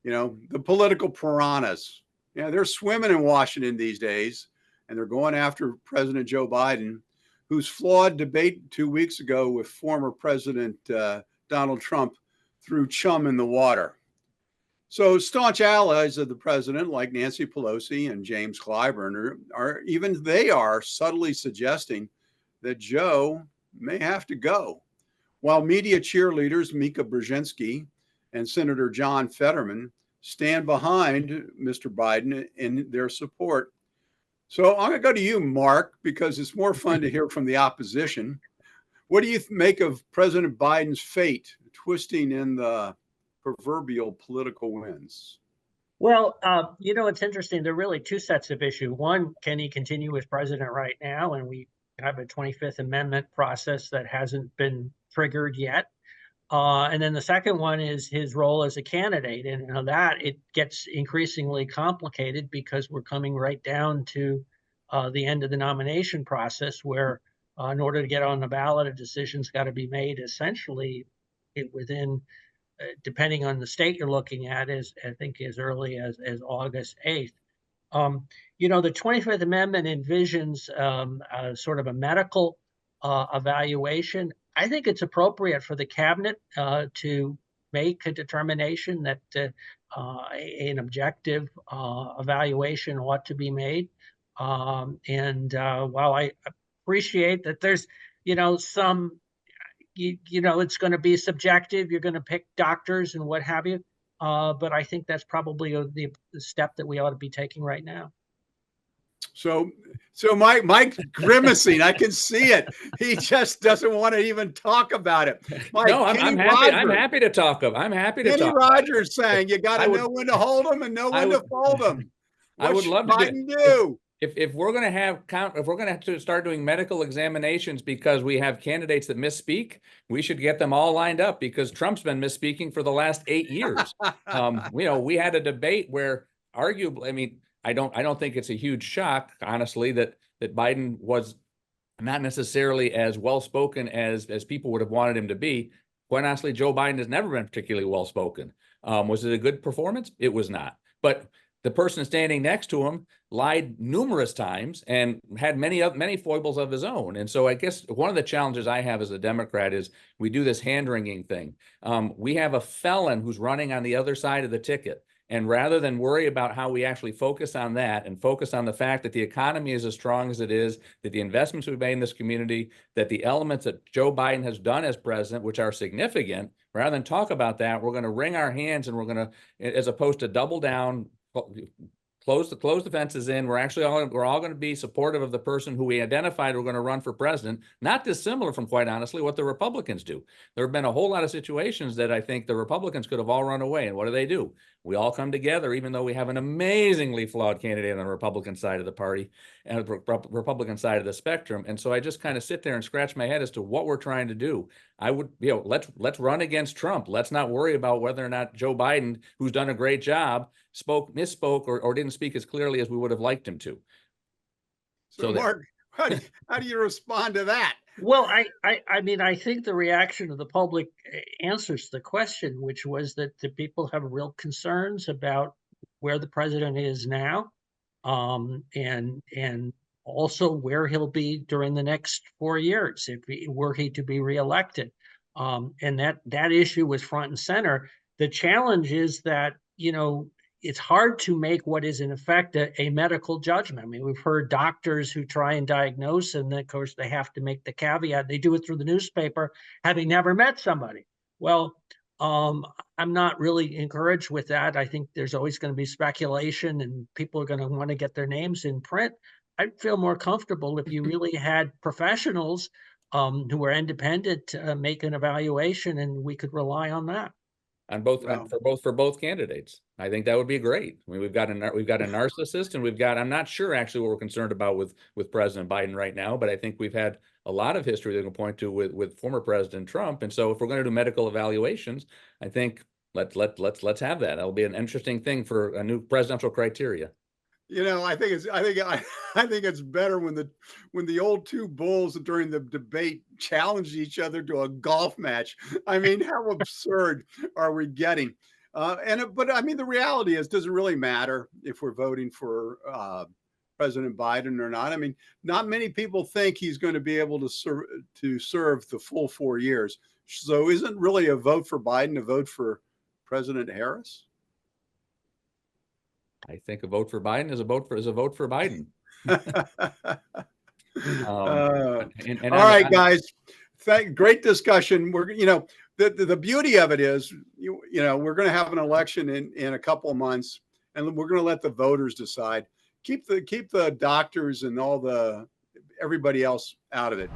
the political piranhas. They're swimming in Washington these days, and they're going after President Joe Biden, whose flawed debate 2 weeks ago with former President Donald Trump threw chum in the water. So staunch allies of the president, like Nancy Pelosi and James Clyburn, are subtly suggesting that Joe may have to go, while media cheerleaders Mika Brzezinski and Senator John Fetterman stand behind Mr. Biden in their support. So I'm going to go to you, Mark, because it's more fun to hear from the opposition. What do you make of President Biden's fate twisting in the proverbial political winds? Well, it's interesting. There are really two sets of issue. One, can he continue as president right now? And we have a 25th Amendment process that hasn't been triggered yet. And then the second one is his role as a candidate. And that it gets increasingly complicated because we're coming right down to the end of the nomination process, where in order to get on the ballot, a decision's got to be made essentially within, depending on the state you're looking at, I think as early as August 8th. The 25th Amendment envisions sort of a medical evaluation. I think it's appropriate for the cabinet to make a determination that an objective evaluation ought to be made. And while I appreciate that there's, some, it's going to be subjective, you're going to pick doctors and what have you. But I think that's probably the step that we ought to be taking right now. So Mike's grimacing. I can see it. He just doesn't want to even talk about it. Mike, no, I'm happy. I'm happy to talk of. I'm happy to talk. Kenny Rogers saying you got to know when to hold them and know when to fold them. I would love to do. If we're going to have to start doing medical examinations because we have candidates that misspeak, we should get them all lined up, because Trump's been misspeaking for the last 8 years. We had a debate where arguably, I don't think it's a huge shock, honestly, that Biden was not necessarily as well-spoken as people would have wanted him to be. Quite honestly, Joe Biden has never been particularly well-spoken. Was it a good performance? It was not. But the person standing next to him lied numerous times and had many foibles of his own. And so I guess one of the challenges I have as a Democrat is we do this hand-wringing thing. We have a felon who's running on the other side of the ticket. And rather than worry about how we actually focus on that and focus on the fact that the economy is as strong as it is, that the investments we've made in this community, that the elements that Joe Biden has done as president, which are significant, rather than talk about that, we're going to wring our hands and we're going to, as opposed to double down, close the fences in. We're all going to be supportive of the person who we identified we're going to run for president, not dissimilar from, quite honestly, what the Republicans do. There have been a whole lot of situations that I think the Republicans could have all run away. And what do? We all come together, even though we have an amazingly flawed candidate on the Republican side of the party and the Republican side of the spectrum. And so I just kind of sit there and scratch my head as to what we're trying to do. I would, let's run against Trump. Let's not worry about whether or not Joe Biden, who's done a great job, misspoke or didn't speak as clearly as we would have liked him to. So Mark, how do you respond to that? Well, I think the reaction of the public answers the question, which was that the people have real concerns about where the president is now, and also where he'll be during the next 4 years were he to be reelected. And that issue was front and center. The challenge is that, it's hard to make what is in effect a medical judgment. I mean, we've heard doctors who try and diagnose, and then, of course, they have to make the caveat. They do it through the newspaper, having never met somebody. Well, I'm not really encouraged with that. I think there's always going to be speculation, and people are going to want to get their names in print. I'd feel more comfortable if you really had professionals who are independent to make an evaluation, and we could rely on that. On for both candidates, I think that would be great. I mean, we've got a narcissist, and I'm not sure actually what we're concerned about with President Biden right now, but I think we've had a lot of history that we can point to with former President Trump. And so if we're going to do medical evaluations, I think let's have that. That'll be an interesting thing for a new presidential criteria. I think it's better when the old two bulls during the debate challenged each other to a golf match. I mean, how absurd are we getting? But I mean, the reality is, does it really matter if we're voting for President Biden or not? I mean, not many people think he's going to be able to serve the full 4 years. So isn't really a vote for Biden a vote for President Harris? I think a vote for Biden is a vote for Biden. All right, guys. Great discussion. The beauty of it is, we're going to have an election in a couple of months, and we're going to let the voters decide. Keep the doctors and everybody else out of it.